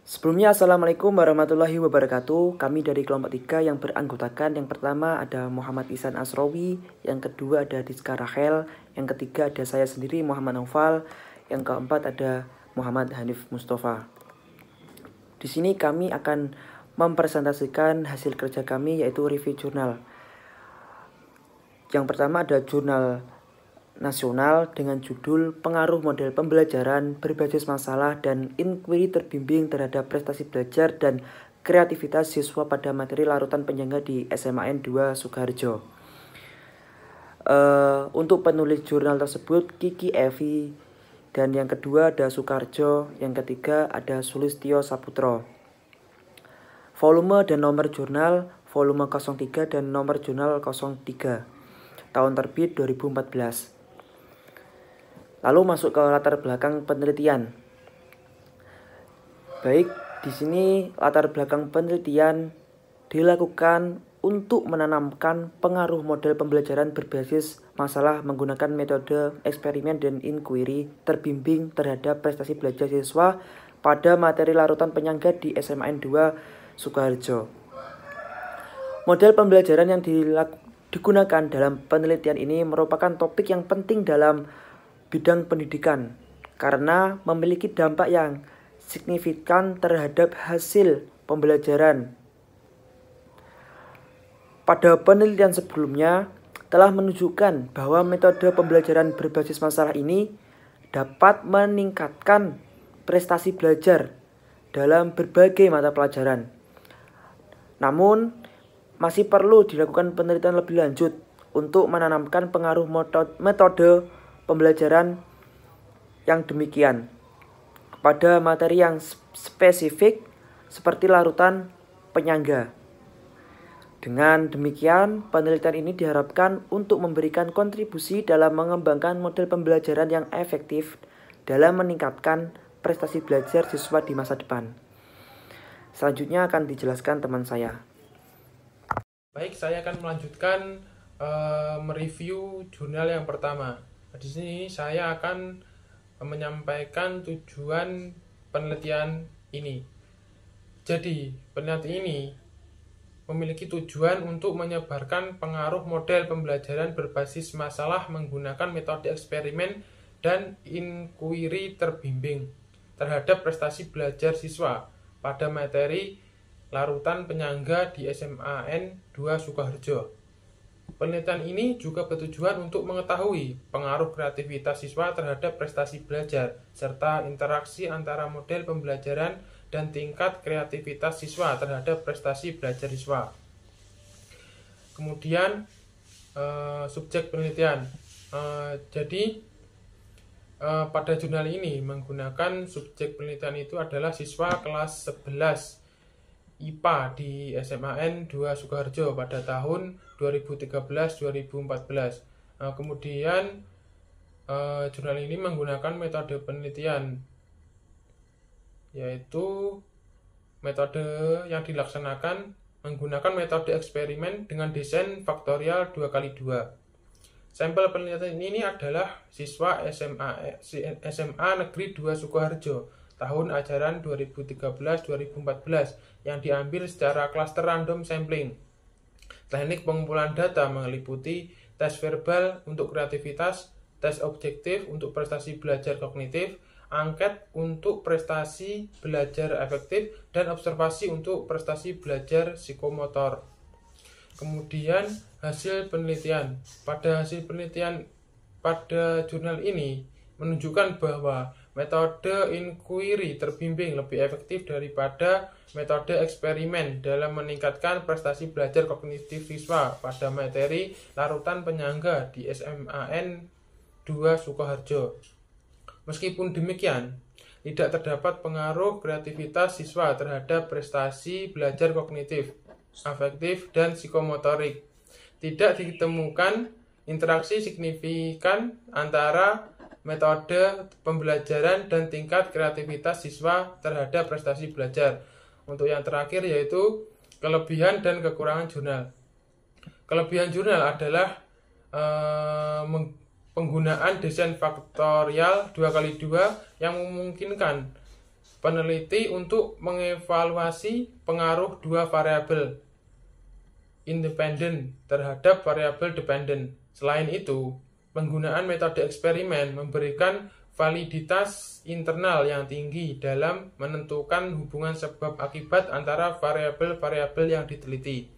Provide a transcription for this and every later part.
Sebelumnya, Assalamualaikum warahmatullahi wabarakatuh. Kami dari kelompok 3 yang beranggotakan, yang pertama ada Muhammad Ihsan Asrowi, yang kedua ada Diska Rahel, yang ketiga ada saya sendiri Muhammad Naufal, yang keempat ada Muhammad Hanif Mustafa. Di sini kami akan mempresentasikan hasil kerja kami, yaitu review jurnal. Yang pertama ada jurnal nasional dengan judul Pengaruh Model Pembelajaran Berbasis Masalah dan Inquiry Terbimbing Terhadap Prestasi Belajar dan Kreativitas Siswa pada Materi Larutan Penyangga di SMAN 2 Sukoharjo. Untuk penulis jurnal tersebut Kiki Evi, dan yang kedua ada Sukarjo, yang ketiga ada Sulistyo Saputro. Volume dan nomor jurnal volume 03 dan nomor jurnal 03. Tahun terbit 2014. Lalu masuk ke latar belakang penelitian. Baik, di sini latar belakang penelitian dilakukan untuk menanamkan pengaruh model pembelajaran berbasis masalah menggunakan metode eksperimen dan inquiry terbimbing terhadap prestasi belajar siswa pada materi larutan penyangga di SMAN 2 Sukoharjo. Model pembelajaran yang digunakan dalam penelitian ini merupakan topik yang penting dalam bidang pendidikan karena memiliki dampak yang signifikan terhadap hasil pembelajaran. Pada penelitian sebelumnya telah menunjukkan bahwa metode pembelajaran berbasis masalah ini dapat meningkatkan prestasi belajar dalam berbagai mata pelajaran. Namun, masih perlu dilakukan penelitian lebih lanjut untuk menanamkan pengaruh metode pembelajaran yang demikian pada materi yang spesifik seperti larutan penyangga. Dengan demikian, penelitian ini diharapkan untuk memberikan kontribusi dalam mengembangkan model pembelajaran yang efektif dalam meningkatkan prestasi belajar siswa di masa depan. Selanjutnya akan dijelaskan teman saya. Baik, saya akan melanjutkan mereview jurnal yang pertama. Di sini saya akan menyampaikan tujuan penelitian ini. Jadi, penelitian ini memiliki tujuan untuk menyebarkan pengaruh model pembelajaran berbasis masalah menggunakan metode eksperimen dan inquiry terbimbing terhadap prestasi belajar siswa pada materi larutan penyangga di SMAN 2 Sukoharjo. Penelitian ini juga bertujuan untuk mengetahui pengaruh kreativitas siswa terhadap prestasi belajar, serta interaksi antara model pembelajaran dan tingkat kreativitas siswa terhadap prestasi belajar siswa. Kemudian, subjek penelitian. Pada jurnal ini menggunakan subjek penelitian itu adalah siswa kelas 11 IPA di SMAN 2 Sukoharjo pada tahun 2013-2014. Kemudian jurnal ini menggunakan metode penelitian, yaitu metode yang dilaksanakan menggunakan metode eksperimen dengan desain faktorial 2x2. Sampel penelitian ini adalah siswa SMA Negeri 2 Sukoharjo tahun ajaran 2013-2014 yang diambil secara klaster random sampling. Teknik pengumpulan data meliputi tes verbal untuk kreativitas, tes objektif untuk prestasi belajar kognitif, angket untuk prestasi belajar efektif, dan observasi untuk prestasi belajar psikomotor. Kemudian hasil penelitian. Pada hasil penelitian pada jurnal ini menunjukkan bahwa metode inquiry terbimbing lebih efektif daripada metode eksperimen dalam meningkatkan prestasi belajar kognitif siswa pada materi larutan penyangga di SMAN 2 Sukoharjo. Meskipun demikian, tidak terdapat pengaruh kreativitas siswa terhadap prestasi belajar kognitif, afektif, dan psikomotorik. Tidak ditemukan interaksi signifikan antara metode pembelajaran dan tingkat kreativitas siswa terhadap prestasi belajar. Untuk yang terakhir yaitu kelebihan dan kekurangan jurnal. Kelebihan jurnal adalah penggunaan desain faktorial 2x2 yang memungkinkan peneliti untuk mengevaluasi pengaruh dua variabel independen terhadap variabel dependen. Selain itu, penggunaan metode eksperimen memberikan validitas internal yang tinggi dalam menentukan hubungan sebab akibat antara variabel-variabel yang diteliti.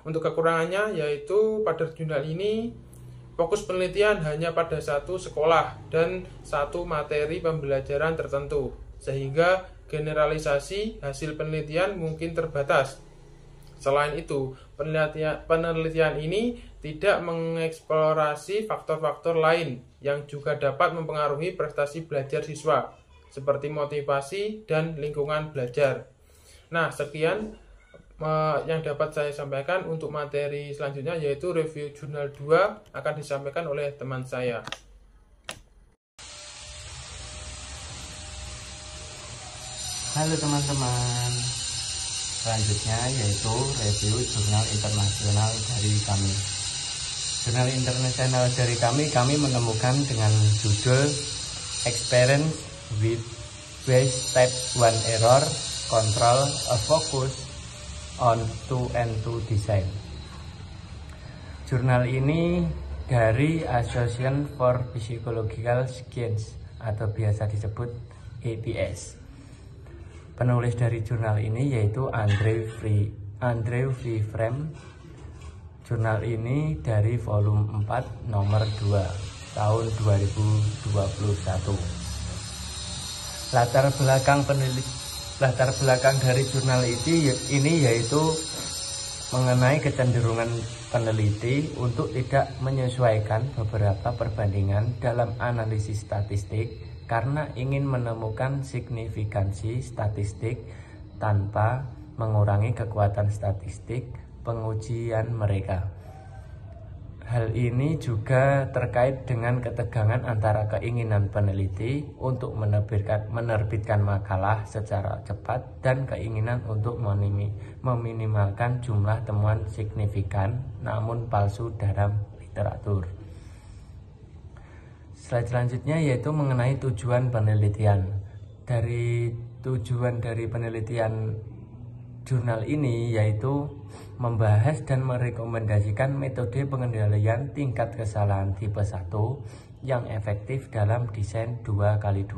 Untuk kekurangannya yaitu pada jurnal ini fokus penelitian hanya pada satu sekolah dan satu materi pembelajaran tertentu, sehingga generalisasi hasil penelitian mungkin terbatas. Selain itu, penelitian ini tidak mengeksplorasi faktor-faktor lain yang juga dapat mempengaruhi prestasi belajar siswa, seperti motivasi dan lingkungan belajar. Nah, sekian yang dapat saya sampaikan untuk materi selanjutnya, yaitu review jurnal 2 akan disampaikan oleh teman saya. Halo teman-teman, selanjutnya yaitu review jurnal internasional dari kami. Jurnal internasional dari kami menemukan dengan judul Experience with Waste Type 1 Error Control a Focus on 2N2 Design. Jurnal ini dari Association for Psychological Science atau biasa disebut APS. Penulis dari jurnal ini yaitu Andrew Frame. Jurnal ini dari volume 4 nomor 2 tahun 2021. Latar belakang dari jurnal ini yaitu mengenai kecenderungan peneliti untuk tidak menyesuaikan beberapa perbandingan dalam analisis statistik karena ingin menemukan signifikansi statistik tanpa mengurangi kekuatan statistik pengujian mereka. Hal ini juga terkait dengan ketegangan antara keinginan peneliti untuk menerbitkan makalah secara cepat dan keinginan untuk meminimalkan jumlah temuan signifikan namun palsu dalam literatur. Slide selanjutnya yaitu mengenai tujuan penelitian. Dari tujuan dari penelitian jurnal ini yaitu membahas dan merekomendasikan metode pengendalian tingkat kesalahan tipe 1 yang efektif dalam desain 2x2,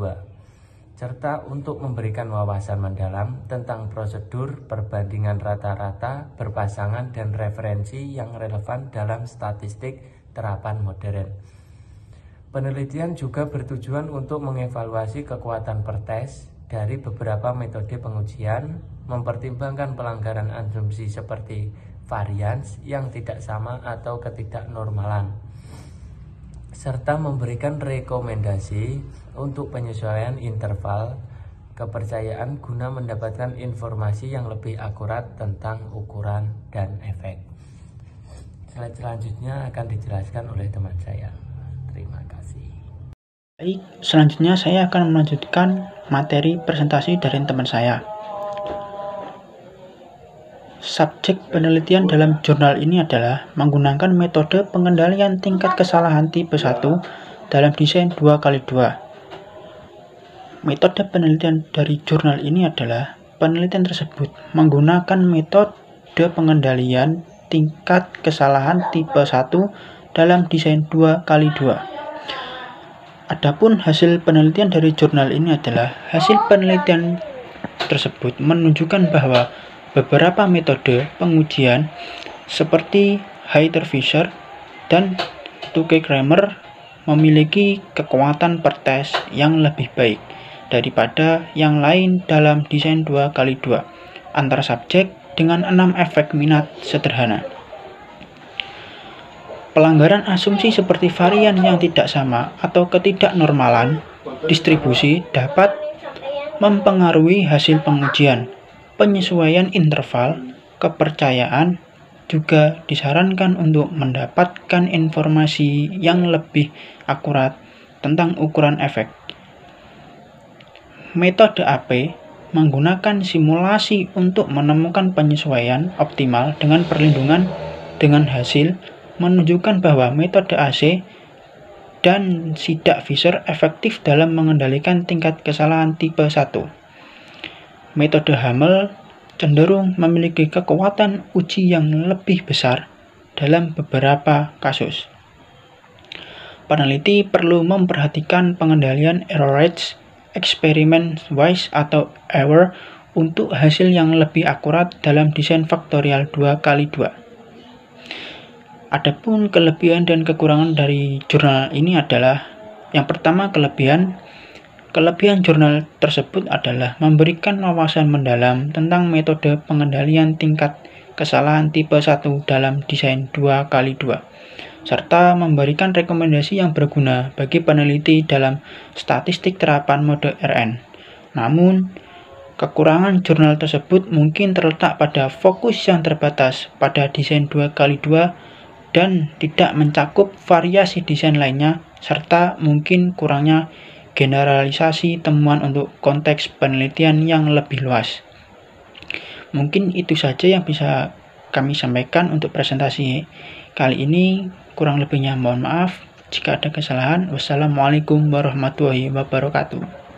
serta untuk memberikan wawasan mendalam tentang prosedur perbandingan rata-rata berpasangan dan referensi yang relevan dalam statistik terapan modern. Penelitian juga bertujuan untuk mengevaluasi kekuatan pertes dari beberapa metode pengujian, mempertimbangkan pelanggaran asumsi seperti varians yang tidak sama atau ketidaknormalan, serta memberikan rekomendasi untuk penyesuaian interval kepercayaan guna mendapatkan informasi yang lebih akurat tentang ukuran dan efek. Slide selanjutnya akan dijelaskan oleh teman saya. Terima kasih. Baik, selanjutnya saya akan melanjutkan materi presentasi dari teman saya. Subjek penelitian dalam jurnal ini adalah menggunakan metode pengendalian tingkat kesalahan tipe 1 dalam desain 2x2. Metode penelitian dari jurnal ini adalah penelitian tersebut menggunakan metode pengendalian tingkat kesalahan tipe 1 dalam desain 2x2. Adapun hasil penelitian dari jurnal ini adalah hasil penelitian tersebut menunjukkan bahwa beberapa metode pengujian seperti Hayter-Fisher dan Tukey-Kramer memiliki kekuatan pertes yang lebih baik daripada yang lain dalam desain 2x2 antar subjek dengan 6 efek minat sederhana. Pelanggaran asumsi seperti varian yang tidak sama atau ketidaknormalan distribusi dapat mempengaruhi hasil pengujian. Penyesuaian interval kepercayaan juga disarankan untuk mendapatkan informasi yang lebih akurat tentang ukuran efek. Metode AP menggunakan simulasi untuk menemukan penyesuaian optimal dengan perlindungan dengan hasil menunjukkan bahwa metode AC dan sidak Fisher efektif dalam mengendalikan tingkat kesalahan tipe 1. metode Hamel cenderung memiliki kekuatan uji yang lebih besar dalam beberapa kasus. Peneliti perlu memperhatikan pengendalian error rates, experiment wise atau error untuk hasil yang lebih akurat dalam desain faktorial 2x2. Adapun kelebihan dan kekurangan dari jurnal ini adalah, yang pertama kelebihan jurnal tersebut adalah memberikan wawasan mendalam tentang metode pengendalian tingkat kesalahan tipe 1 dalam desain 2x2, serta memberikan rekomendasi yang berguna bagi peneliti dalam statistik terapan mode RN. Namun, kekurangan jurnal tersebut mungkin terletak pada fokus yang terbatas pada desain 2x2 dan tidak mencakup variasi desain lainnya, serta mungkin kurangnya generalisasi temuan untuk konteks penelitian yang lebih luas. Mungkin itu saja yang bisa kami sampaikan untuk presentasi kali ini. Kurang lebihnya mohon maaf jika ada kesalahan. Wassalamualaikum warahmatullahi wabarakatuh.